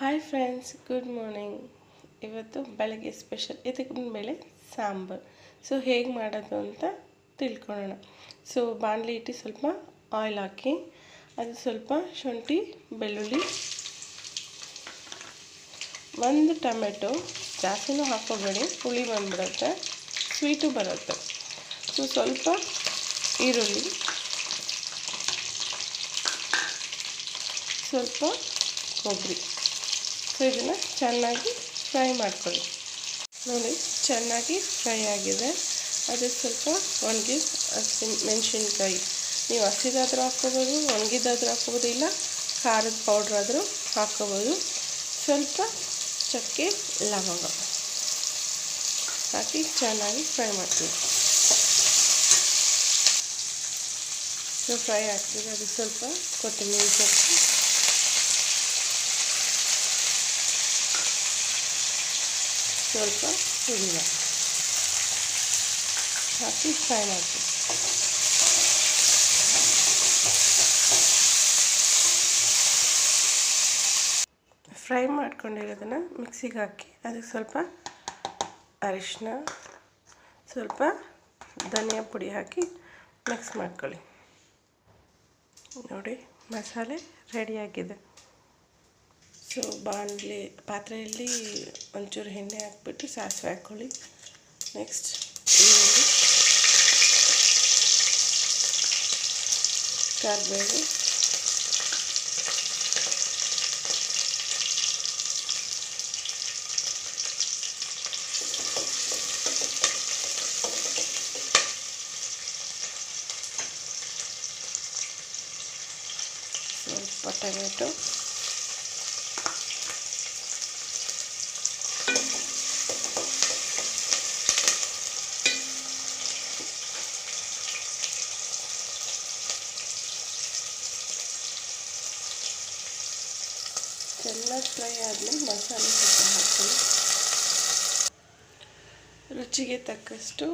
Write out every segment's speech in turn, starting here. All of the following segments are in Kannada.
Hi friends, good morning. ಇವತ್ತು ಬೆಳಗ್ಗೆ ಸ್ಪೆಷಲ್ ಇದಕ್ಕಿನ ಬೇಳೆ ಸಾಂಬಾರು. ಸೊ ಹೇಗೆ ಮಾಡೋದು ಅಂತ ತಿಳ್ಕೊಳ್ಳೋಣ. ಸೊ ಬಾಣಲಿ ಇಟ್ಟು ಸ್ವಲ್ಪ ಆಯಿಲ್ ಹಾಕಿ, ಅದು ಸ್ವಲ್ಪ ಶುಂಠಿ ಬೆಳ್ಳುಳ್ಳಿ, ಒಂದು ಟೊಮೆಟೊ, ಜಾಸ್ತಿನೂ ಹಾಕೋಬೇಡಿ, ಹುಳಿ ಬಂದ್ಬಿಡುತ್ತೆ, ಸ್ವೀಟು ಬರುತ್ತೆ. ಸೊ ಸ್ವಲ್ಪ ಈರುಳ್ಳಿ, ಸ್ವಲ್ಪ ಕೊಬ್ಬರಿ. ಸೊ ಇದನ್ನು ಚೆನ್ನಾಗಿ ಫ್ರೈ ಮಾಡ್ಕೊಳ್ಳಿ. ನೋಡಿ, ಚೆನ್ನಾಗಿ ಫ್ರೈ ಆಗಿದೆ. ಅದಕ್ಕೆ ಸ್ವಲ್ಪ ಒಣಗಿದ ಮೆಣಸಿನ್ಕಾಯಿ, ನೀವು ಹಸಿದಾದರೂ ಹಾಕ್ಕೋಬೋದು, ಒಣಗಿದಾದರೂ ಹಾಕ್ಕೋಬೋದು, ಇಲ್ಲ ಖಾರದ ಪೌಡ್ರ್ ಆದರೂ ಹಾಕ್ಕೋಬೋದು. ಸ್ವಲ್ಪ ಚಕ್ಕೆ ಲವಂಗ ಹಾಕಿ ಚೆನ್ನಾಗಿ ಫ್ರೈ ಮಾಡ್ತೀವಿ. ಸೊ ಫ್ರೈ ಆಗ್ತದೆ. ಅದು ಸ್ವಲ್ಪ ಕೊತ್ತಂಬರಿ ಸೊಪ್ಪು, ಸ್ವಲ್ಪ ಪುದೀನ ಹಾಕಿ ಫ್ರೈ ಮಾಡ್ತೀವಿ. ಫ್ರೈ ಮಾಡ್ಕೊಂಡಿರೋದನ್ನು ಮಿಕ್ಸಿಗೆ ಹಾಕಿ, ಅದಕ್ಕೆ ಸ್ವಲ್ಪ ಅರಿಶಿನ, ಸ್ವಲ್ಪ ಧನಿಯಾ ಪುಡಿ ಹಾಕಿ ಮಿಕ್ಸ್ ಮಾಡ್ಕೊಳ್ಳಿ. ನೋಡಿ, ಮಸಾಲೆ ರೆಡಿಯಾಗಿದೆ. ಸೊ ಪಾತ್ರೆಯಲ್ಲಿ ಒಂಚೂರು ಎಣ್ಣೆ ಹಾಕ್ಬಿಟ್ಟು ಸಾಸಿವೆ ಹಾಕ್ಕೊಳ್ಳಿ. ನೆಕ್ಸ್ಟ್ ಈರುಳ್ಳಿ, ಕರಿಬೇವು, ಸ್ವಲ್ಪ ಟೊಮೆಟೊ, ಚೆನ್ನಾಗಿ ಫ್ರೈ ಆದಮೇಲೆ ಮಸಾಲೆ ಸ್ವಲ್ಪ ಹಾಕ್ಕೊಳ್ಳಿ. ರುಚಿಗೆ ತಕ್ಕಷ್ಟು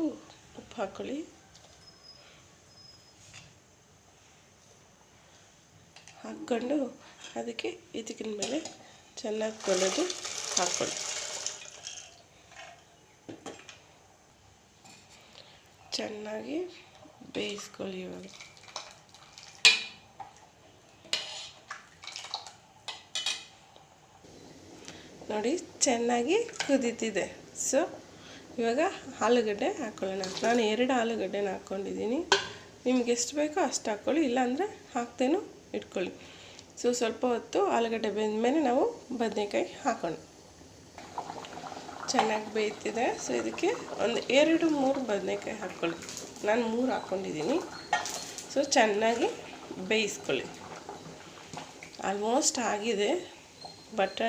ಉಪ್ಪು ಹಾಕ್ಕೊಳ್ಳಿ. ಹಾಕ್ಕೊಂಡು ಅದಕ್ಕೆ ಇದಕ್ಕಿನ ಮೇಲೆ ಚೆನ್ನಾಗಿ ತೊಳೆದು ಹಾಕ್ಕೊಳ್ಳಿ. ಚೆನ್ನಾಗಿ ಬೇಯಿಸ್ಕೊಳ್ಳಿ. ಇವಾಗ ನೋಡಿ, ಚೆನ್ನಾಗಿ ಕುದೀತಿದೆ. ಸೊ ಇವಾಗ ಆಲೂಗಡ್ಡೆ ಹಾಕ್ಕೊಳ್ಳೋಣ. ನಾನು 2 ಆಲೂಗಡ್ಡೆನ ಹಾಕ್ಕೊಂಡಿದ್ದೀನಿ. ನಿಮ್ಗೆ ಎಷ್ಟು ಬೇಕೋ ಅಷ್ಟು ಹಾಕ್ಕೊಳ್ಳಿ, ಇಲ್ಲಾಂದರೆ ಹಾಕ್ತೇನೂ ಇಟ್ಕೊಳ್ಳಿ. ಸೊ ಸ್ವಲ್ಪ ಹೊತ್ತು ಆಲೂಗಡ್ಡೆ ಬೆಂದಮೇಲೆ ನಾವು ಬದನೆಕಾಯಿ ಹಾಕೋಣ. ಚೆನ್ನಾಗಿ ಬೇಯ್ತಿದೆ. ಸೊ ಇದಕ್ಕೆ ಒಂದು 2-3 ಬದನೆಕಾಯಿ ಹಾಕ್ಕೊಳ್ಳಿ. ನಾನು 3 ಹಾಕ್ಕೊಂಡಿದ್ದೀನಿ. ಸೊ ಚೆನ್ನಾಗಿ ಬೇಯಿಸ್ಕೊಳ್ಳಿ. ಆಲ್ಮೋಸ್ಟ್ ಆಗಿದೆ, ಬಟ್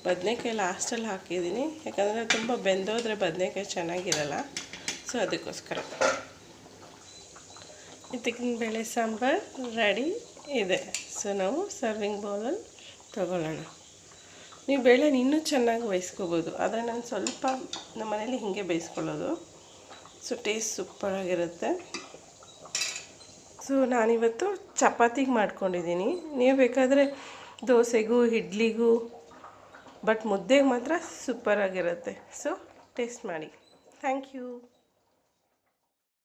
ಬದನೆಕಾಯಿ ಲಾಸ್ಟಲ್ಲಿ ಹಾಕಿದ್ದೀನಿ, ಯಾಕಂದರೆ ತುಂಬ ಬೆಂದೋದ್ರೆ ಬದನೆಕಾಯಿ ಚೆನ್ನಾಗಿರಲ್ಲ. ಸೊ ಅದಕ್ಕೋಸ್ಕರ ಇದಕ್ಕಿನ ಬೇಳೆ ಸಾಂಬಾರು ರೆಡಿ ಇದೆ. ಸೊ ನಾವು ಸರ್ವಿಂಗ್ ಬೌಲಲ್ಲಿ ತೊಗೊಳ್ಳೋಣ. ನೀವು ಬೇಳೆನ ಇನ್ನೂ ಚೆನ್ನಾಗಿ ಬೇಯಿಸ್ಕೋಬೋದು, ಆದರೆ ನಾನು ಸ್ವಲ್ಪ ನಮ್ಮ ಮನೇಲಿ ಹೀಗೆ ಬೇಯಿಸ್ಕೊಳ್ಳೋದು. ಸೊ ಟೇಸ್ಟ್ ಸೂಪರಾಗಿರುತ್ತೆ. ಸೊ ನಾನಿವತ್ತು ಚಪಾತಿಗೆ ಮಾಡ್ಕೊಂಡಿದ್ದೀನಿ. ನೀವು ಬೇಕಾದರೆ ದೋಸೆಗೂ, ಇಡ್ಲಿಗೂ, ಬಟ್ ಮುದ್ದೆಗೆ ಮಾತ್ರ ಸೂಪರಾಗಿರುತ್ತೆ. ಸೊ ಟೇಸ್ಟ್ ಮಾಡಿ. Thank you.